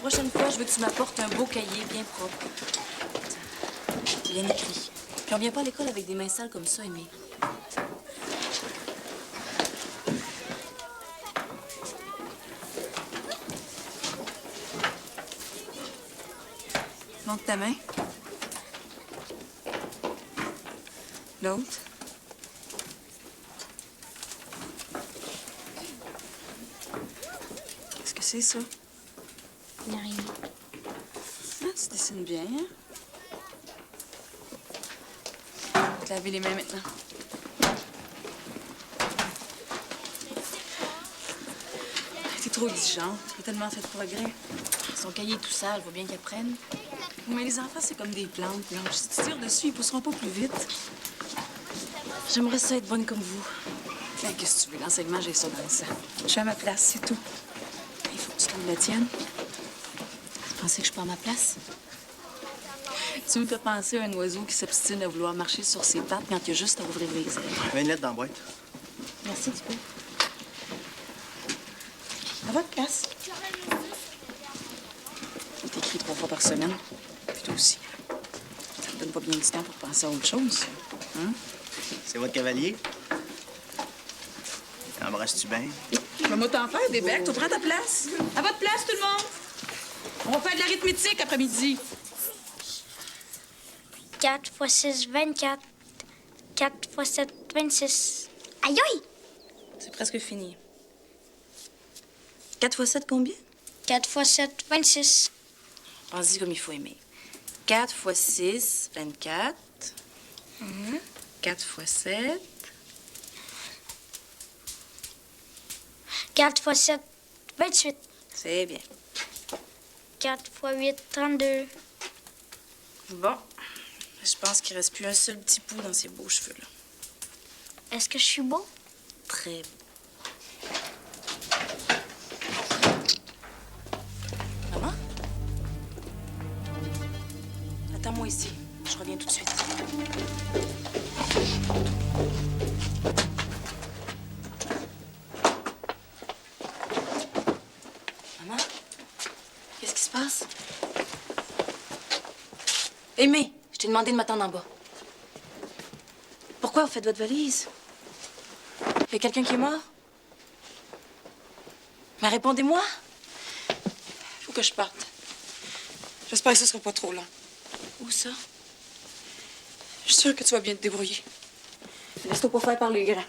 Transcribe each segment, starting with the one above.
prochaine fois, je veux que tu m'apportes un beau cahier bien propre. Bien écrit. Puis on vient pas à l'école avec des mains sales comme ça, Aimé. Montre ta main. L'autre. Qu'est-ce que c'est, ça? Il n'y a rien. Ah, tu dessines bien, hein? Je vais te laver les mains maintenant. T'es trop exigeante. T'as tellement fait de progrès. Son cahier est tout sale, faut bien qu'elle prenne. Mais les enfants, c'est comme des plantes, Blanche. Si tu tires dessus, ils pousseront pas plus vite. J'aimerais ça être bonne comme vous. Ben, qu'est-ce que tu veux? L'enseignement, j'ai ça dans le sang. Je suis à ma place, c'est tout. Il faut que tu trouves la tienne. Tu pensais que je prends ma place? Tu me fais penser à un oiseau qui s'obstine à vouloir marcher sur ses pattes quand il y a juste à ouvrir les ailes. Mets une lettre dans la boîte. Merci, tu peux. À votre place. Je t'écris 3 fois par semaine. Puis toi aussi. Ça te donne pas bien du temps pour penser à autre chose. Hein? C'est votre cavalier? Embrasses-tu bien? Moi, t'en faire des becs. Tu prends ta place. À votre place, tout le monde. On va faire de l'arithmétique après-midi. 4 x 6, 24. 4 x 7, 26. Aïe, aïe! C'est presque fini. 4 x 7, combien? 4 x 7, 26. Pense-y comme il faut aimer. 4 x 6, 24. 4 x 7. 4 x 7, 28. C'est bien. 4 x 8, 32. Bon. Je pense qu'il reste plus un seul petit pou dans ces beaux cheveux-là. Est-ce que je suis beau? Très beau. Maman? Attends-moi ici. Je reviens tout de suite. Maman? Qu'est-ce qui se passe? Aimé, je t'ai demandé de m'attendre en bas. Pourquoi vous faites votre valise? Il y a quelqu'un qui est mort? Mais répondez-moi. Faut que je parte. J'espère que ce sera pas trop long. Où ça? Je suis sûre que tu vas bien te débrouiller. Laisse-toi pas faire par les grands.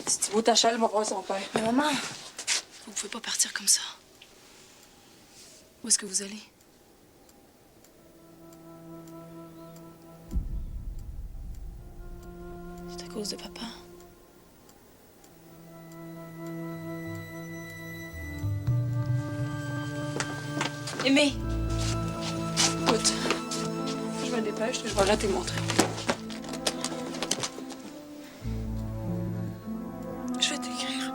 Si Thibaut t'achale, va voir son père. Mais maman, vous pouvez pas partir comme ça. Où est-ce que vous allez? C'est à cause de papa. Aimé! Écoute, je me dépêche, je vais rater mon train. Je vais t'écrire.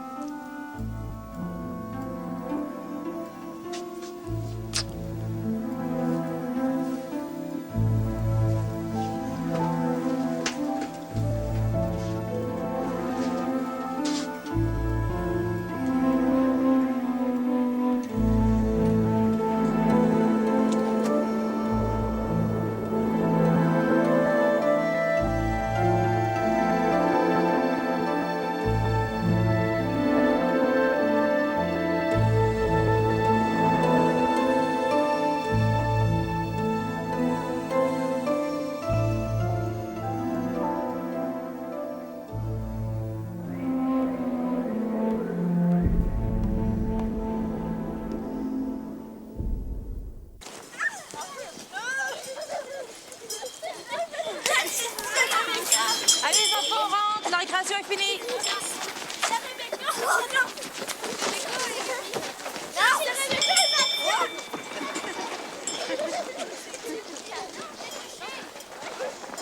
Allez, les enfants, on rentre! La récréation est finie!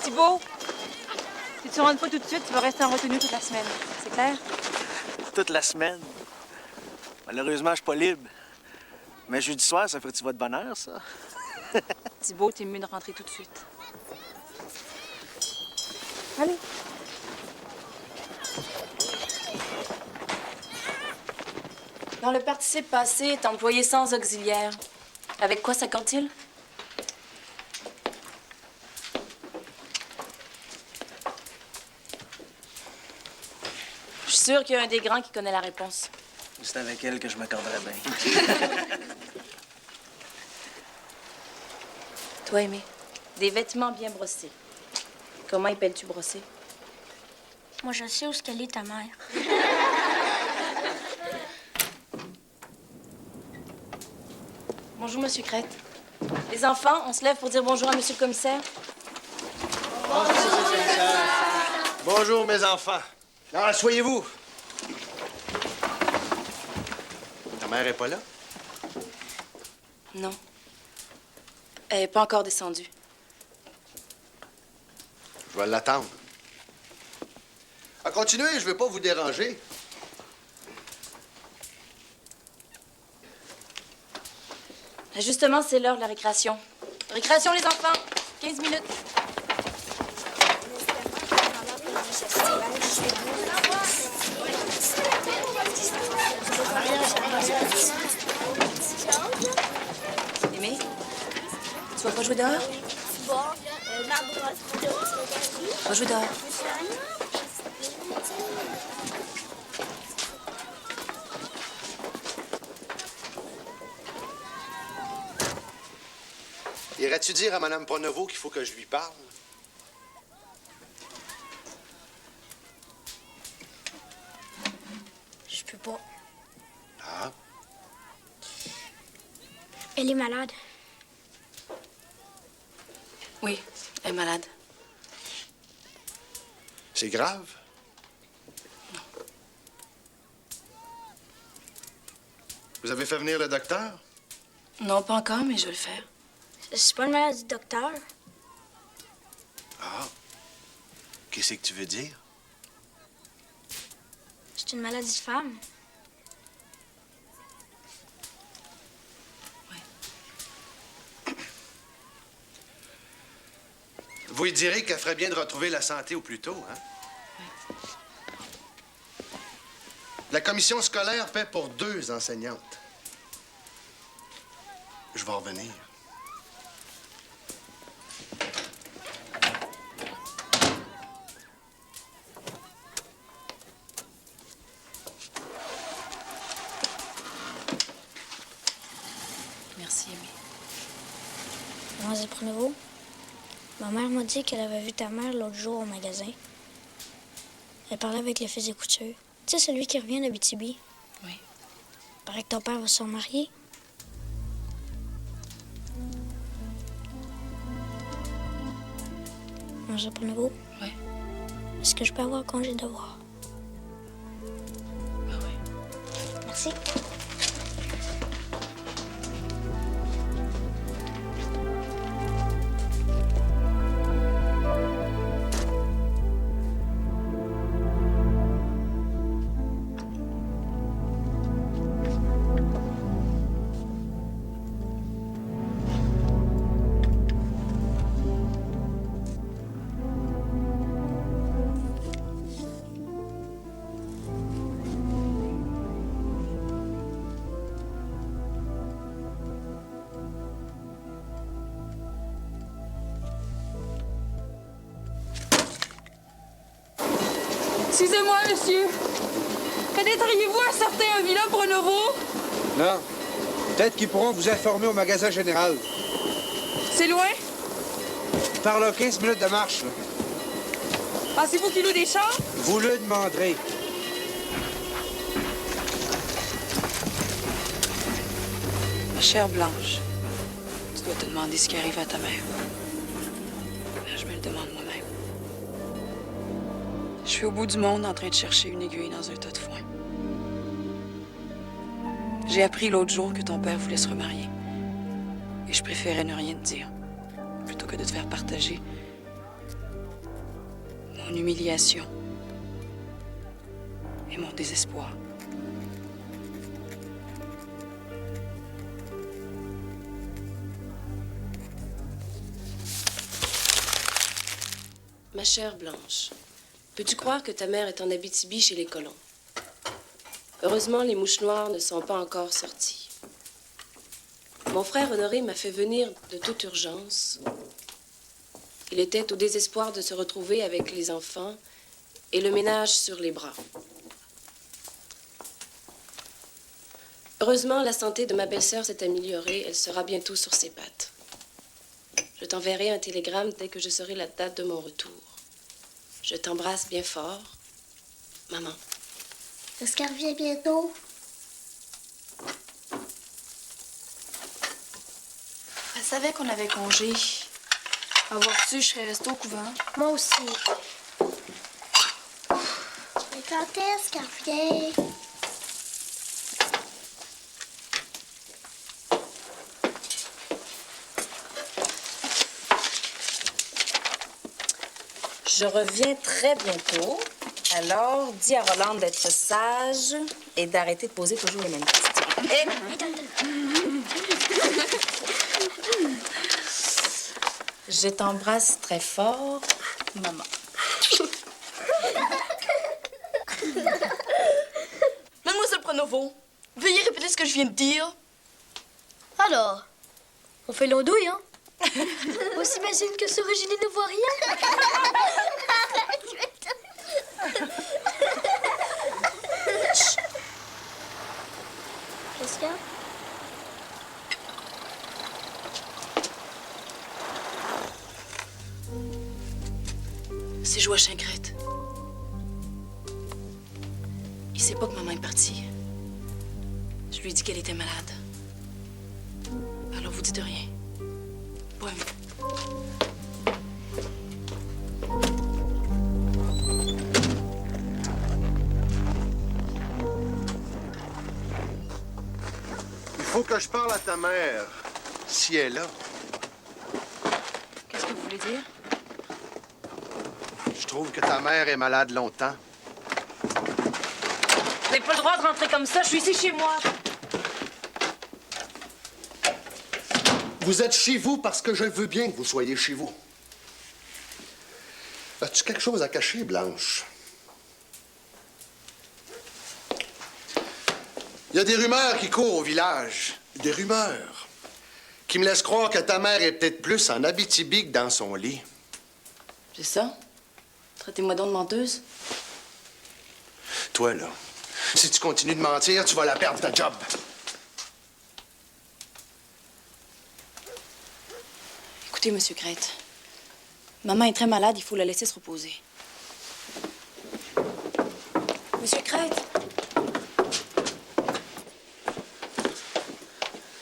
Thibaut, si tu rentres pas tout de suite, tu vas rester en retenue toute la semaine. C'est clair? Toute la semaine. Malheureusement, je suis pas libre. Mais jeudi soir, ça ferait-tu votre bonheur, ça? Thibaut, t'es mieux de rentrer tout de suite. Allez. Dans le participe passé est employé sans auxiliaire. Avec quoi s'accorde-t-il? Je suis sûre qu'il y a un des grands qui connaît la réponse. C'est avec elle que je m'accorderais bien. Toi, Aimé, des vêtements bien brossés. Comment épelles-tu brosser? Moi, je sais où est-ce qu'elle est, ta mère. Bonjour, Monsieur Crête. Les enfants, on se lève pour dire bonjour à Monsieur le commissaire. Bonjour, mes enfants. Alors, asseyez-vous. Ta mère est pas là? Non. Elle n'est pas encore descendue. Je vais l'attendre. Continuez, je ne vais pas vous déranger. Justement, c'est l'heure de la récréation. Récréation, les enfants. 15 minutes. Aimé, tu vas pas jouer dehors? Va jouer dehors. Irais-tu dire à Mme Pronovo qu'il faut que je lui parle? Je peux pas. Ah, Elle est malade. Oui, elle est malade. c'est grave. Vous avez fait venir le docteur? Non, pas encore, mais je vais le faire. C'est pas une maladie du docteur. Ah. Qu'est-ce que tu veux dire? C'est une maladie de femme. Vous lui direz qu'elle ferait bien de retrouver la santé au plus tôt, hein? Oui. La commission scolaire paie pour 2 enseignantes. Je vais en revenir. Merci, Aimé. Mademoiselle Pronovo, ma mère m'a dit qu'elle avait vu ta mère l'autre jour au magasin. Elle parlait avec le fils de couture. Tu sais, celui qui revient d'Abitibi. Oui. Paraît que ton père va se remarier. Mademoiselle Pronovo? Oui. Est-ce que je peux avoir congé de devoir? Ah oui. Merci. Excusez-moi, monsieur. Connaîtriez-vous un certain Villa Pronovo? Non. Peut-être qu'ils pourront vous informer au magasin général. C'est loin? Par là, 15 minutes de marche. Là. Ah, c'est vous qui louez des chambres? Vous le demanderez. Ma chère Blanche, tu dois te demander ce qui arrive à ta mère. Ben, je me le demande moi-même. Je suis au bout du monde en train de chercher une aiguille dans un tas de foin. J'ai appris l'autre jour que ton père voulait se remarier. Et je préférais ne rien te dire, plutôt que de te faire partager mon humiliation et mon désespoir. Ma chère Blanche, peux-tu croire que ta mère est en Abitibi chez les colons? Heureusement, les mouches noires ne sont pas encore sorties. Mon frère Honoré m'a fait venir de toute urgence. Il était au désespoir de se retrouver avec les enfants et le ménage sur les bras. Heureusement, la santé de ma belle-sœur s'est améliorée. Elle sera bientôt sur ses pattes. Je t'enverrai un télégramme dès que je saurai la date de mon retour. Je t'embrasse bien fort, maman. Est-ce qu'elle revient bientôt? Elle savait qu'on avait congé. Avoir su, je serais restée au couvent. Moi aussi. Mais quand est-ce qu'elle revient? Je reviens très bientôt. Alors, dis à Rolande d'être sage et d'arrêter de poser toujours les mêmes questions. Et... Je t'embrasse très fort, maman. Mademoiselle Pronovo, veuillez répéter ce que je viens de dire. Alors, on fait l'andouille, hein? On s'imagine que ce Regine ne voit rien. Qu'est-ce qu'il y a? C'est Joachim Grete. Il sait pas que maman est partie. Je lui ai dit qu'elle était malade. Alors vous dites rien. Pas un mot. Il faut que je parle à ta mère, si elle est là. Qu'est-ce que vous voulez dire? Je trouve que ta mère est malade longtemps. Vous n'avez pas le droit de rentrer comme ça. Je suis ici chez moi. Vous êtes chez vous parce que je veux bien que vous soyez chez vous. As-tu quelque chose à cacher, Blanche? Il y a des rumeurs qui courent au village. Des rumeurs qui me laissent croire que ta mère est peut-être plus en Abitibi que dans son lit. C'est ça? Traitez-moi donc de menteuse. Toi, là, si tu continues de mentir, tu vas la perdre, ta job. Écoutez, Monsieur Grete, maman est très malade, il faut la laisser se reposer. Monsieur Grete!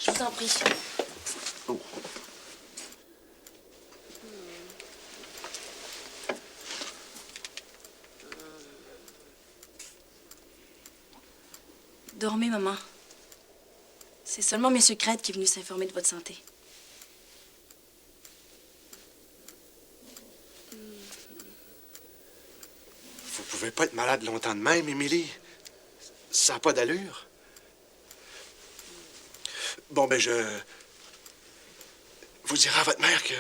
Je vous en prie. Oh. Dormez, maman. C'est seulement Monsieur Grete qui est venu s'informer de votre santé. Vous pouvez pas être malade longtemps de même, Émilie. Ça n'a pas d'allure. Bon, ben, je vous dirai à votre mère que...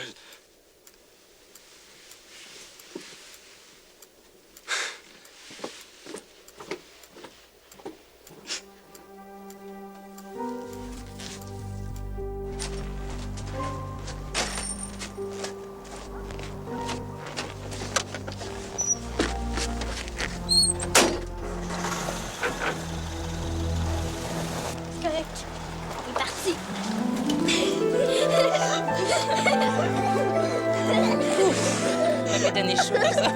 C'est correct. Il est parti. Ça m'a donné chaud, ça.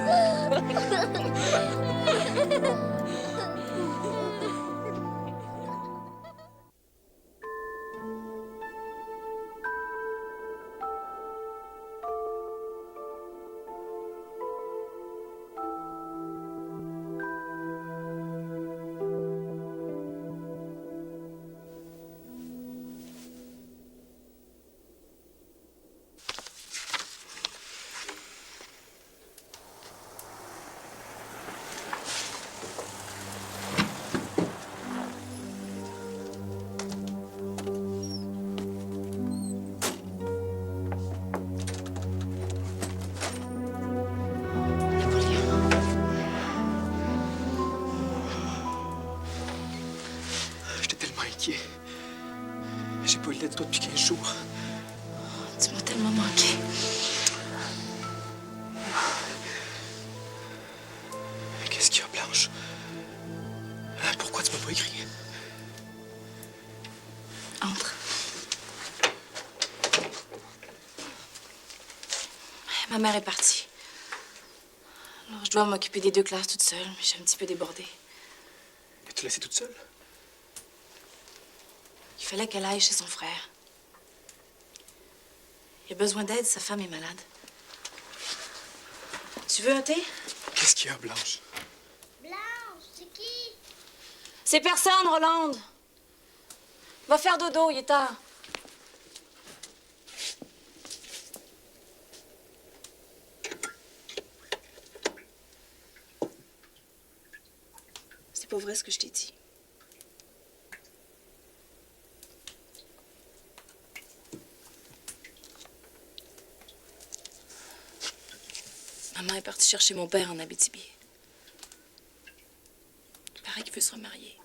Ma mère est partie. Alors, je dois m'occuper des 2 classes toute seule, mais je suis un petit peu débordée. Et tu laissée toute seule? Il fallait qu'elle aille chez son frère. Il a besoin d'aide, sa femme est malade. Tu veux un thé? Qu'est-ce qu'il y a, Blanche? Blanche, c'est qui? C'est personne, Rolande. Va faire dodo, il est tard. C'est pas vrai ce que je t'ai dit. Maman est partie chercher mon père en Abitibi. Il paraît qu'il veut se remarier.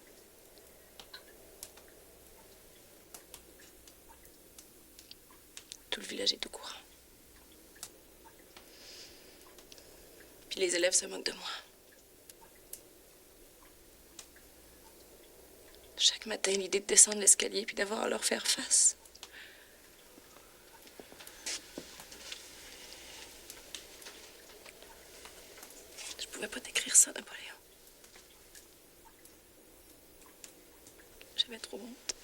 Tout le village est au courant. Puis les élèves se moquent de moi. Chaque matin, l'idée de descendre l'escalier puis d'avoir à leur faire face. Je pouvais pas t'écrire ça, Napoléon. J'avais trop honte.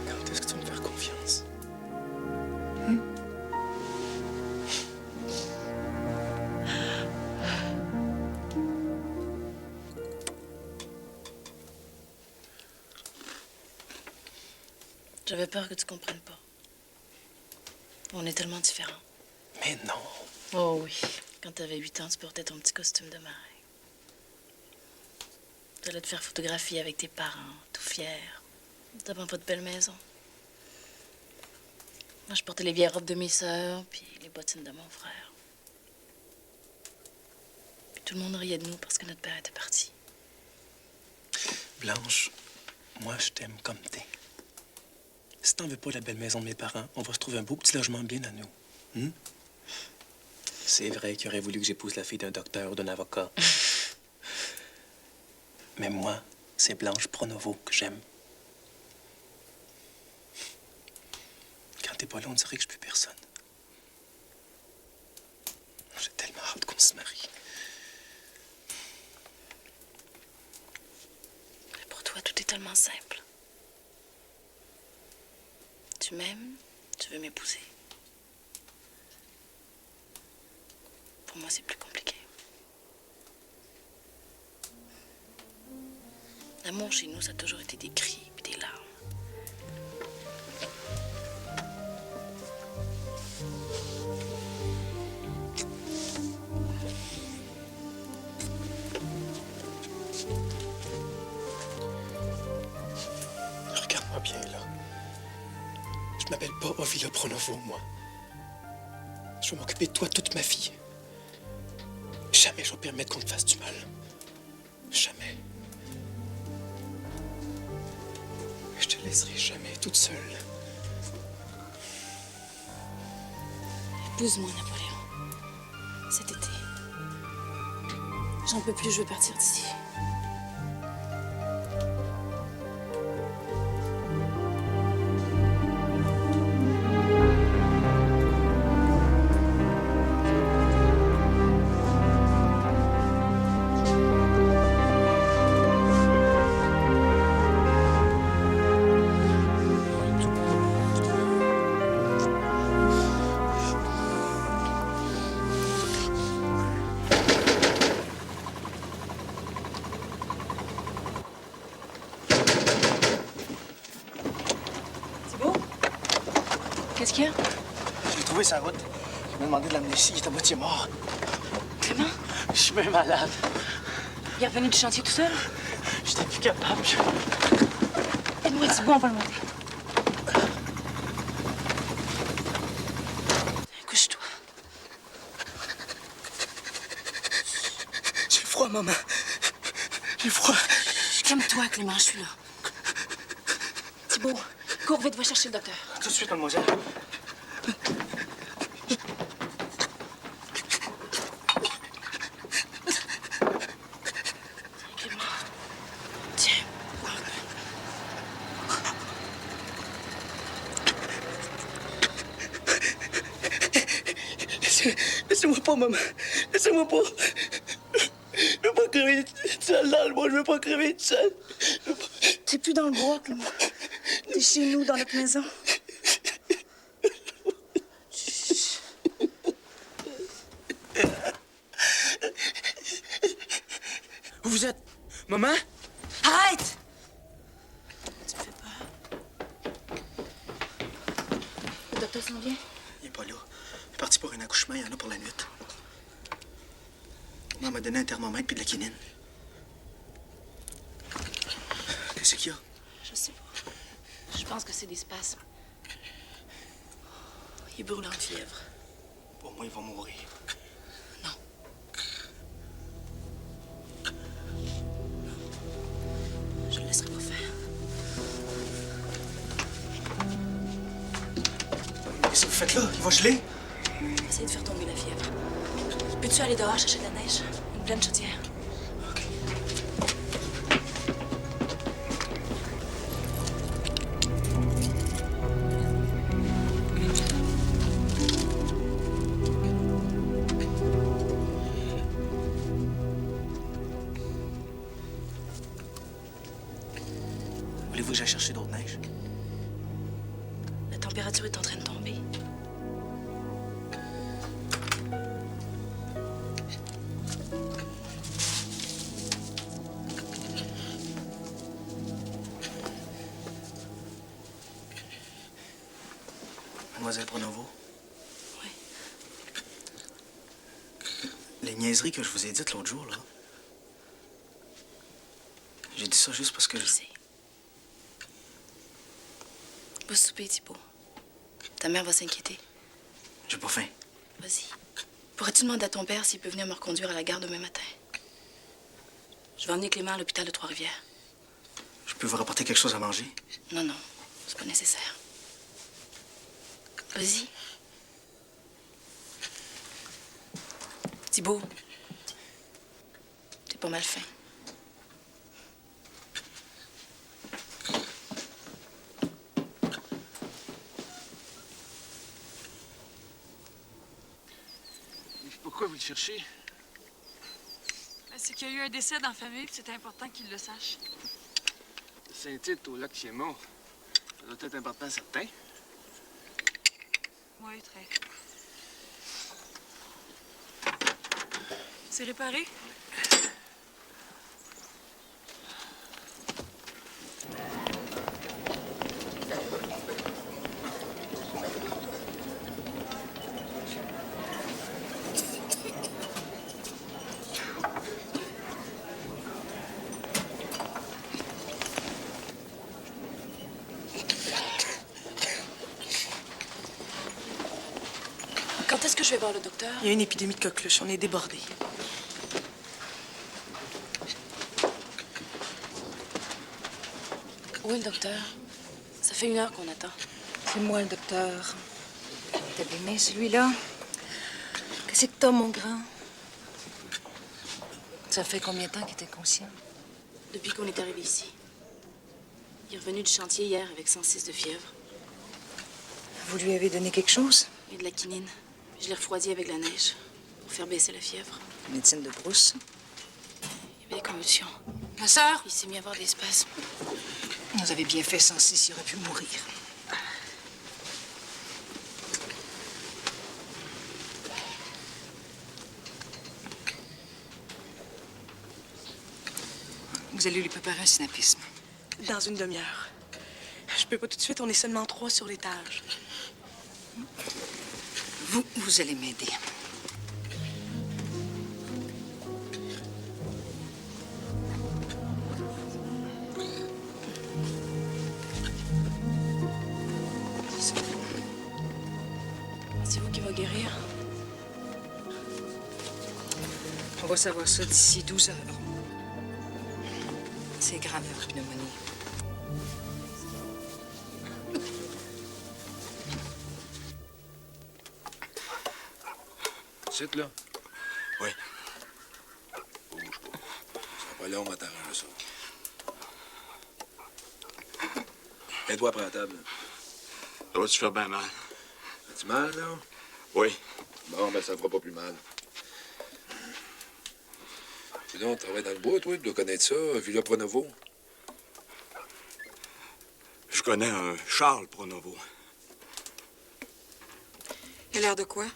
Quand est-ce que tu vas me faire confiance? J'avais peur que tu comprennes pas. On est tellement différents. Mais non. Oh oui. Quand t'avais 8 ans, tu portais ton petit costume de marin. Tu allais te faire photographier avec tes parents, tout fier. T'avais pas de belle maison. Moi, je portais les vieilles robes de mes sœurs, puis les bottines de mon frère. Puis tout le monde riait de nous parce que notre père était parti. Blanche, moi, je t'aime comme t'es. Si t'en veux pas la belle maison de mes parents, on va se trouver un beau petit logement bien à nous. C'est vrai qu'il aurait voulu que j'épouse la fille d'un docteur ou d'un avocat. Mais moi, c'est Blanche Pronovo que j'aime. Quand t'es pas là, on dirait que je suis plus personne. J'ai tellement hâte qu'on se marie. Mais pour toi, tout est tellement simple. Tu m'aimes, tu veux m'épouser. Pour moi, c'est plus compliqué. L'amour chez nous, ça a toujours été des cris et des larmes. Regarde-moi bien, là. Je m'appelle pas Ovila Pronovo, moi. Je vais m'occuper de toi toute ma vie. Jamais je vais permettre qu'on te fasse du mal. Jamais. Je te laisserai jamais toute seule. Épouse-moi, Napoléon. Cet été. J'en peux plus, je veux partir d'ici. Qu'est-ce qu'il y a? J'ai trouvé sa route. Il m'a demandé de l'amener ici. Il est à moitié mort. Clément? Je suis bien malade. Il est revenu du chantier tout seul? J'étais plus capable. Aide-moi, Thibault, on va le monter. Couche-toi. J'ai froid, maman. J'ai froid. Calme-toi, Clément, je suis là. Thibault, cours vite, va chercher le docteur. Tout de suite, mademoiselle. Clément, tiens, bois un peu. Laissez-moi pas, maman. Laissez-moi pas. Je veux pas crever toute seule dans le bois. Je veux pas crever toute seule. T'es plus dans le bois, Clément. T'es chez nous, dans notre maison. Où vous êtes? Maman? Arrête! Tu me fais peur. Le docteur s'en vient? Il est pas là. Il est parti pour un accouchement, il y en a pour la nuit. Maman m'a donné un thermomètre puis de la quinine. Qu'est-ce qu'il y a? Je sais pas. Je pense que c'est des spasmes. Il brûle en fièvre. Pour moi, il va mourir. Je le laisserai pas faire. Qu'est-ce que vous faites là? Il va geler? Essaye de faire tomber la fièvre. Peux-tu aller dehors chercher de la neige? Une pleine chaudière. Voulez-vous que j'aille chercher d'autres neiges? La température est en train de tomber. Mademoiselle Pronovo? Oui. Les niaiseries que je vous ai dites l'autre jour, là. J'ai dit ça juste parce que... Je sais. Va souper, Thibault. Ta mère va s'inquiéter. J'ai pas faim. Vas-y. Pourrais-tu demander à ton père s'il peut venir me reconduire à la gare demain matin? Je vais emmener Clément à l'hôpital de Trois-Rivières. Je peux vous rapporter quelque chose à manger? Non, non. C'est pas nécessaire. Vas-y. Thibault. T'es pas mal faim. Pourquoi vous le cherchez? C'est qu'il y a eu un décès dans la famille, puis c'est important qu'il le sache. Saint-Tite au lac Piémont. Ça doit être important, certain. Oui, très. C'est réparé? Quand est-ce que je vais voir le docteur? Il y a une épidémie de coqueluche. On est débordés. Où est le docteur? Ça fait 1 heure qu'on attend. C'est moi, le docteur. T'as abîmé, celui-là. Qu'est-ce que t'as, mon grand? Ça fait combien de temps qu'il était conscient? Depuis qu'on est arrivé ici. Il est revenu du chantier hier avec 106 de fièvre. Vous lui avez donné quelque chose? Et de la quinine. Je l'ai refroidi avec la neige pour faire baisser la fièvre. Médecine de brousse. Il y avait des convulsions. Ma sœur? Il s'est mis à avoir des spasmes. Vous avez bien fait, 106, il aurait pu mourir. Vous allez lui préparer un synapisme. Dans une demi-heure. Je peux pas tout de suite, on est seulement 3 sur l'étage. Vous allez m'aider. C'est vous qui va guérir? On va savoir ça d'ici 12 heures. C'est grave, la pneumonie. C'est là? Oui. Bouge pas. Ça sera pas long, on va t'arranger ça. Mets-toi après la table. Ça va-tu faire bien mal? As-tu mal, là? Oui. Bon, ben, ça fera pas plus mal. Dis donc, tu travailles dans le bois, toi? Tu dois connaître ça, Villa Pronovo. Je connais un Charles Pronovo. Il a l'air de quoi?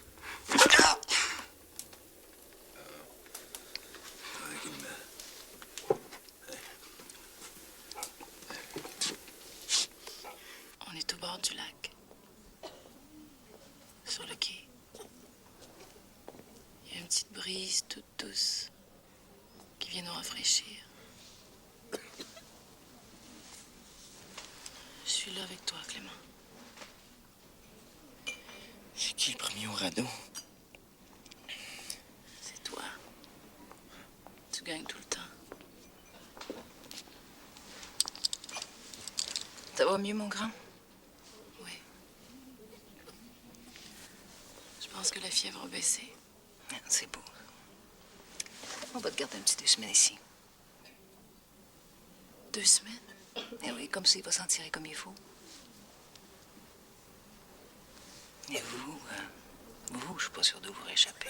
On est au bord du lac. Sur le quai. Il y a une petite brise toute douce qui vient nous rafraîchir. Je suis là avec toi, Clément. C'est qui le premier au radeau? C'est toi. Tu gagnes tout le temps. Ça va mieux, mon grand? Oui. Je pense que la fièvre a baissé. C'est beau. On va te garder un petit 2 semaines ici. 2 semaines? Eh oui, comme ça, il va s'en tirer comme il faut. Et vous, je suis pas sûre de vous réchapper.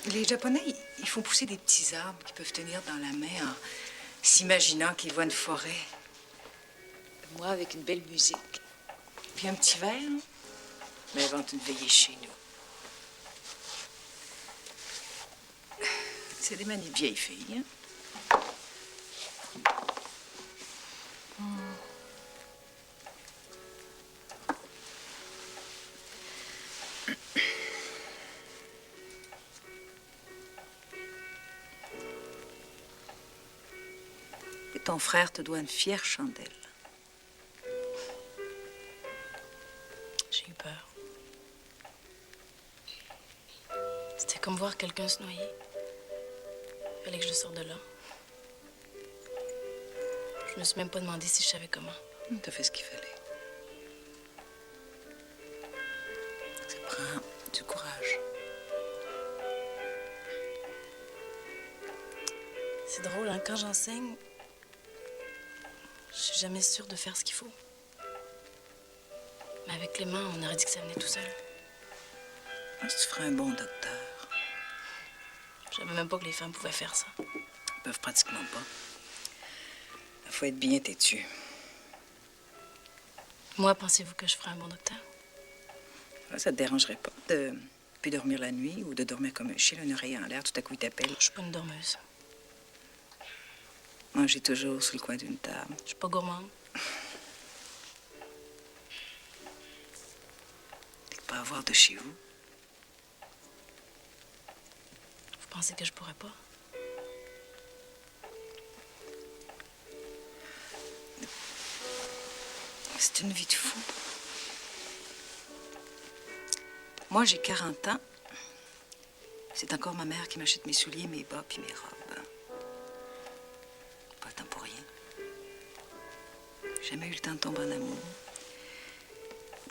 Les Japonais, ils font pousser des petits arbres qui peuvent tenir dans la main en s'imaginant qu'ils voient une forêt. Moi, avec une belle musique. Puis un petit verre, hein? Mais avant une veillée chez nous. C'est des manies de vieilles filles, hein? Et ton frère te doit une fière chandelle. J'ai eu peur. C'était comme voir quelqu'un se noyer. Il fallait que je sorte de là. Je me suis même pas demandé si je savais comment. T'as fait ce qu'il fallait. Ça prend du courage. C'est drôle, hein? Quand j'enseigne, je suis jamais sûre de faire ce qu'il faut. Mais avec Clément, on aurait dit que ça venait tout seul. Tu ferais un bon docteur. Je savais même pas que les femmes pouvaient faire ça. Ils peuvent pratiquement pas. Il faut être bien têtu. Moi, pensez-vous que je ferais un bon docteur? Ça te dérangerait pas de plus dormir la nuit ou de dormir comme un chien, une oreille en l'air, tout à coup il t'appelle? Je suis pas une dormeuse. Manger toujours sur le coin d'une table. Je suis pas gourmande. Pas avoir de chez vous. Vous pensez que je pourrais pas? C'est une vie de fou. Moi, j'ai 40 ans. C'est encore ma mère qui m'achète mes souliers, mes bas puis mes robes. Pas le temps pour rien. J'ai jamais eu le temps de tomber en amour.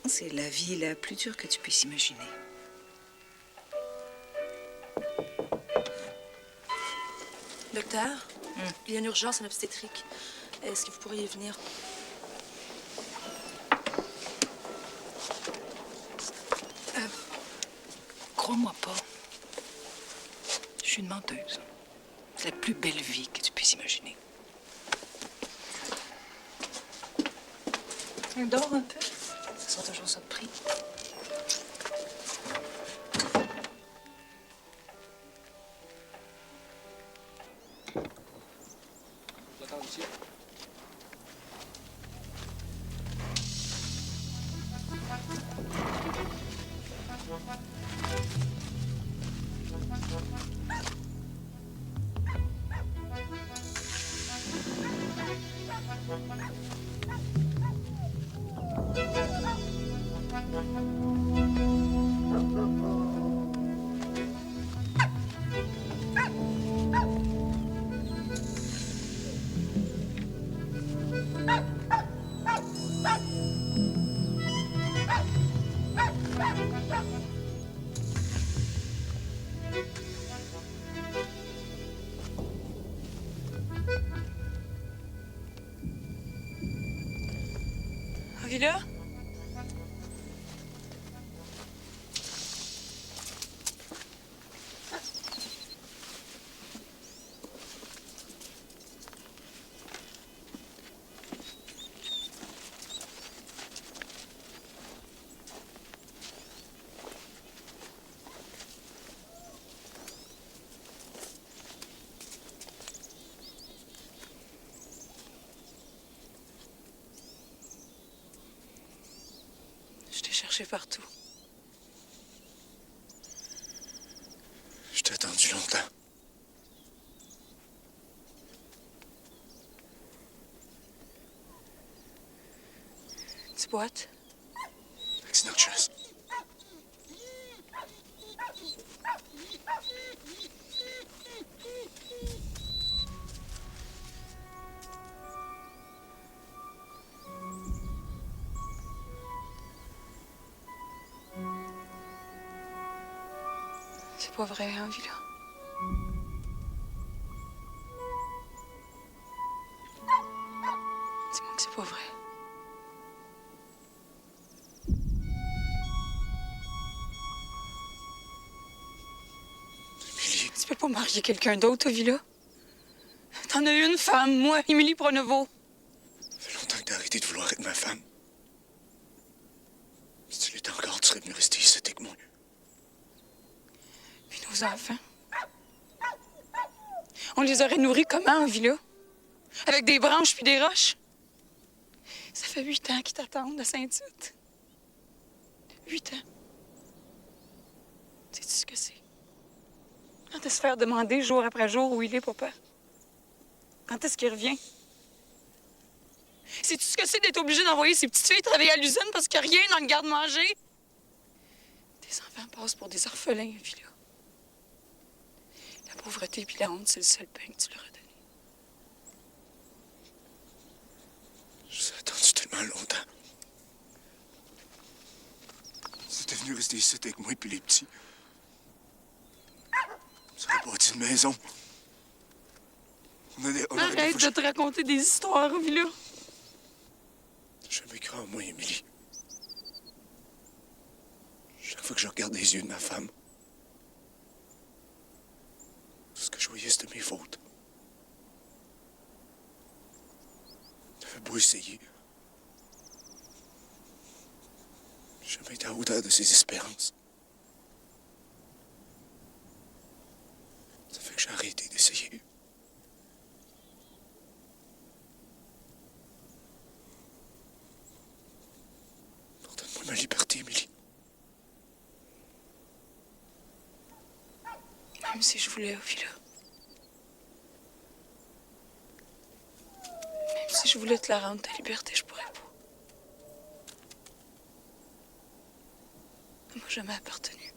C'est la vie la plus dure que tu puisses imaginer. Docteur, il y a une urgence en obstétrique. Est-ce que vous pourriez venir? Crois-moi pas. Je suis une menteuse. C'est la plus belle vie que tu puisses imaginer. Dors un peu. Ça sera toujours ça de prix. J'attends ici. Villa? Je t'ai cherché partout. Je t'ai attendu longtemps. Tu boites? It's no chance. C'est pas vrai, hein, Villa? Dis-moi que c'est pas vrai. Émilie. Tu peux pas marier quelqu'un d'autre, toi, Villa? T'en as une femme, moi, Émilie Pronovo. Ça fait longtemps que t'as arrêté de vouloir être ma femme. Si tu l'étais encore, tu serais venu rester ici avec moi. Puis nos enfants. On les aurait nourris comment, en Villa? Avec des branches puis des roches? Ça fait 8 ans qu'ils t'attendent à Saint-Tite. 8 ans. Sais-tu ce que c'est? Quand est-ce se faire demander jour après jour où il est, papa? Quand est-ce qu'il revient? Sais-tu ce que c'est d'être obligé d'envoyer ces petites filles travailler à l'usine parce qu'il n'y a rien dans le garde-manger? Tes enfants passent pour des orphelins, Villa. La pauvreté et la honte, c'est le seul pain que tu leur as donné. Je vous ai attendu tellement longtemps. Si t'es venu rester ici avec moi et puis les petits. Ça aurait bâti une maison. On aurait Arrête de te raconter des histoires, Villa. T'as jamais cru en moi, Émilie. Chaque fois que je regarde les yeux de ma femme, tout ce que je voyais, c'était mes fautes. J'avais beau essayer. J'ai jamais été à hauteur de ses espérances. Ça fait que j'ai arrêté d'essayer. Donne-moi ma liberté, Émilie. Même si je voulais, Villa. Même si je voulais te la rendre, ta liberté, je pourrais pas. Elle m'a jamais appartenu.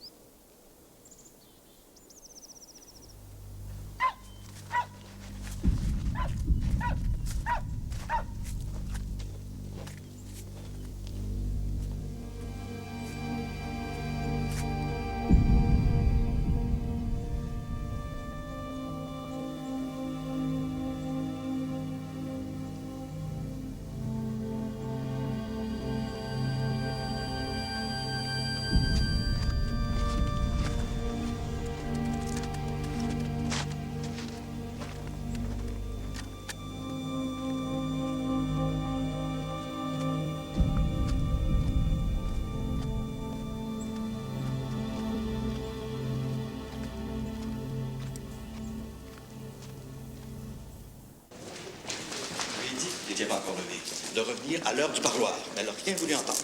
n'était pas encore levé, de revenir à l'heure du parloir. Mais elle n'a rien voulu entendre.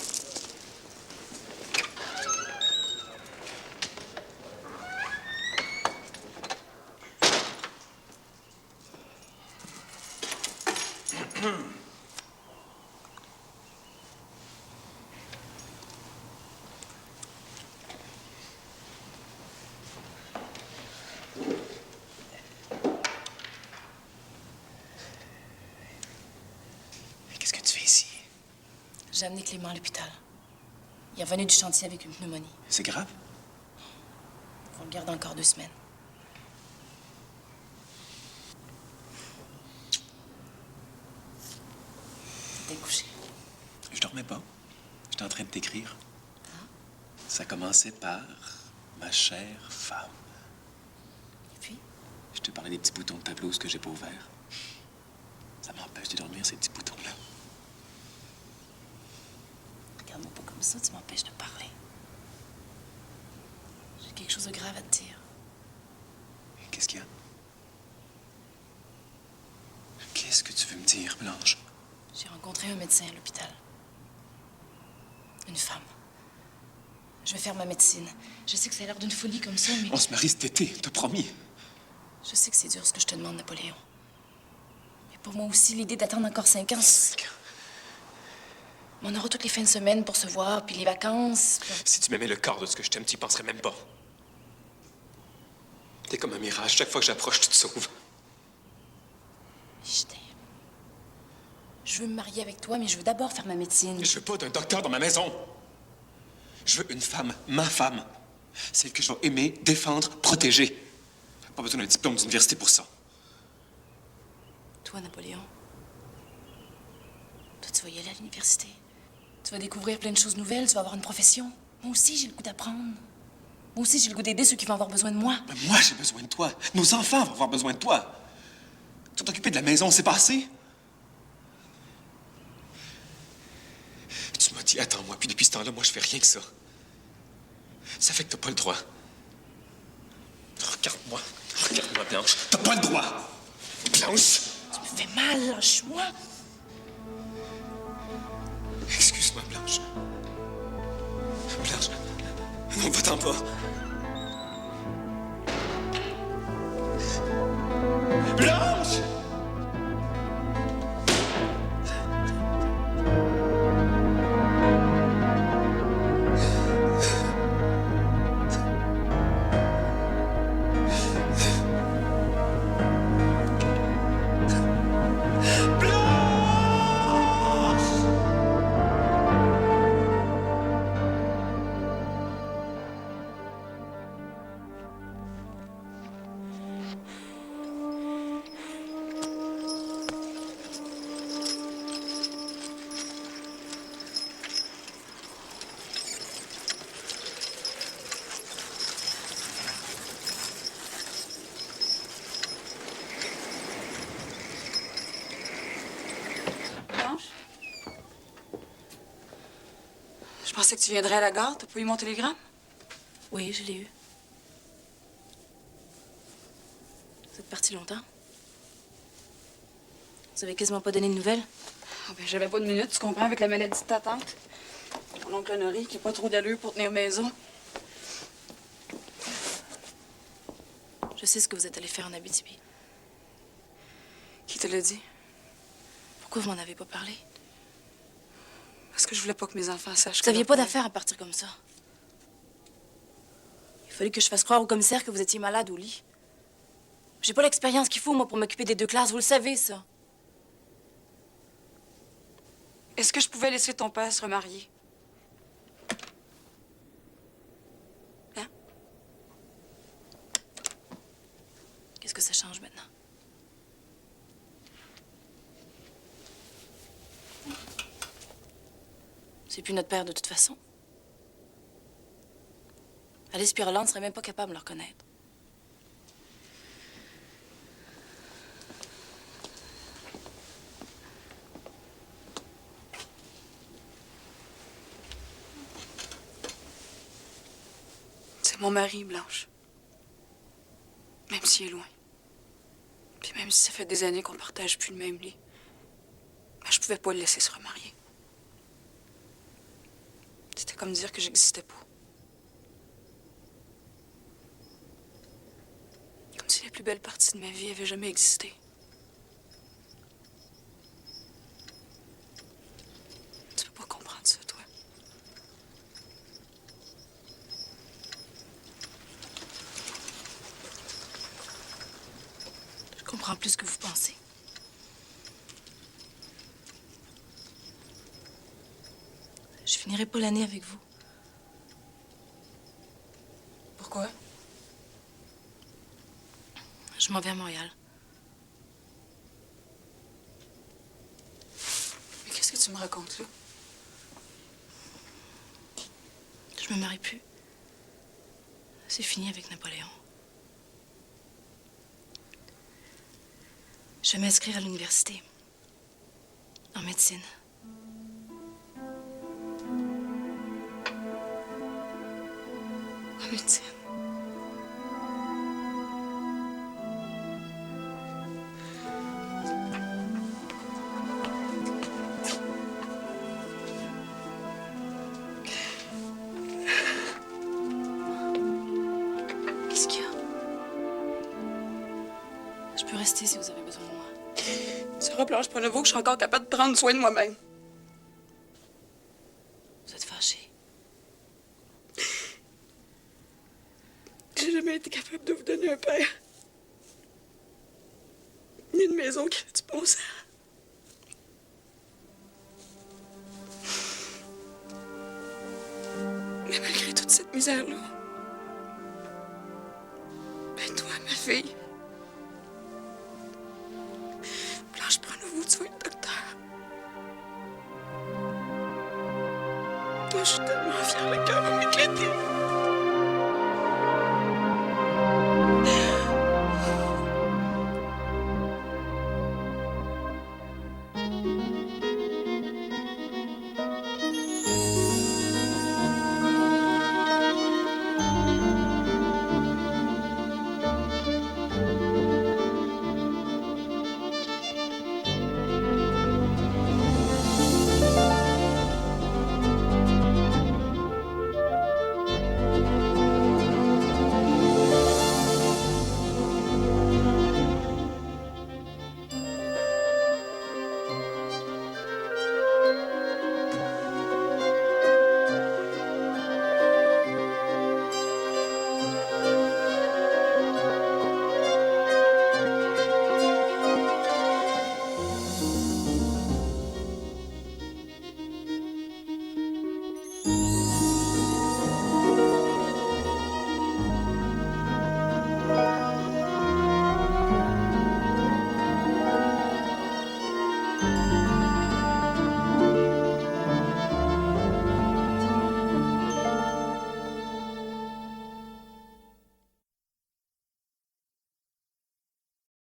Qu'est-ce que tu fais ici? J'ai amené Clément à l'hôpital. Il est revenu du chantier avec une pneumonie. C'est grave? On le garde encore 2 semaines. T'es couché. Je dormais. dormais pas. J'étais en train de t'écrire. Ça commençait par ma chère femme. Et puis? Je te parlais des petits boutons de ta blouse que j'ai pas ouverts. Ça m'empêche de dormir, ces petits boutons-là. Regarde-moi pas comme ça, tu m'empêches de parler. J'ai quelque chose de grave à te dire. Qu'est-ce qu'il y a? Qu'est-ce que tu veux me dire, Blanche? J'ai rencontré un médecin à l'hôpital. Une femme. Je vais faire ma médecine. Je sais que ça a l'air d'une folie comme ça, mais... On se marie cet été, t'as promis. Je sais que c'est dur ce que je te demande, Napoléon. Mais pour moi aussi, l'idée d'attendre encore 5 ans... On aura toutes les fins de semaine pour se voir, puis les vacances... puis... Si tu m'aimais le quart de ce que je t'aime, tu y penserais même pas. T'es comme un mirage. Chaque fois que j'approche, tu te sauves. Je t'aime. Je veux me marier avec toi, mais je veux d'abord faire ma médecine. Je veux pas d'un docteur dans ma maison. Je veux une femme, ma femme. Celle que je vais aimer, défendre, protéger. Pas besoin d'un diplôme d'université pour ça. Toi, Napoléon, toi, tu vas y aller à l'université. Tu vas découvrir plein de choses nouvelles, tu vas avoir une profession. Moi aussi, j'ai le goût d'apprendre. Moi aussi, j'ai le goût d'aider ceux qui vont avoir besoin de moi. Mais moi, j'ai besoin de toi. Nos enfants vont avoir besoin de toi. Tu t'occupes de la maison, c'est pas assez? Tu m'as dit, attends-moi, puis depuis ce temps-là, moi, je fais rien que ça. Ça fait que t'as pas le droit. Regarde-moi, Blanche. T'as pas le droit. Blanche! Tu me fais mal, lâche-moi. Excuse-moi, Blanche. Blanche, non, va-t'en pas. Blanche! Je pensais que tu viendrais à la gare. T'as pas eu mon télégramme? Oui, je l'ai eu. Vous êtes parti longtemps? Vous avez quasiment pas donné de nouvelles? Ah ben, j'avais pas de minutes, tu comprends, avec la maladie de ta tante. Mon oncle Honoré, qui a pas trop d'allure pour tenir maison. Je sais ce que vous êtes allé faire en Abitibi. Qui te l'a dit? Pourquoi vous m'en avez pas parlé? Parce que je voulais pas que mes enfants sachent que... Vous aviez pas d'affaire à partir comme ça. Il fallait que je fasse croire au commissaire que vous étiez malade au lit. J'ai pas l'expérience qu'il faut, moi, pour m'occuper des 2 classes. Vous le savez, ça. Est-ce que je pouvais laisser ton père se remarier? Hein? Qu'est-ce que ça change maintenant? C'est plus notre père de toute façon. Alice et Rolande ne seraient même pas capables de le reconnaître. C'est mon mari, Blanche. Même s'il est loin. Puis même si ça fait des années qu'on partage plus le même lit. Ben, je pouvais pas le laisser se remarier. C'était comme dire que j'existais pas. Comme si la plus belle partie de ma vie avait jamais existé. Tu peux pas comprendre ça, toi. Je comprends plus ce que vous pensez. Je finirai pas l'année avec vous. Pourquoi? Je m'en vais à Montréal. Mais qu'est-ce que tu me racontes, là? me marie plus. C'est fini avec Napoléon. Je vais m'inscrire à l'université. En médecine. En médecine. Qu'est-ce qu'il y a? Je peux rester si vous avez besoin de moi. Sarah Blanche Pronovo, que je suis encore capable de prendre soin de moi-même. Vous êtes fâchée. J'ai jamais été capable de vous donner un père. Ni une maison qui fait du bon sens. Mais malgré toute cette misère-là, ben toi, ma fille,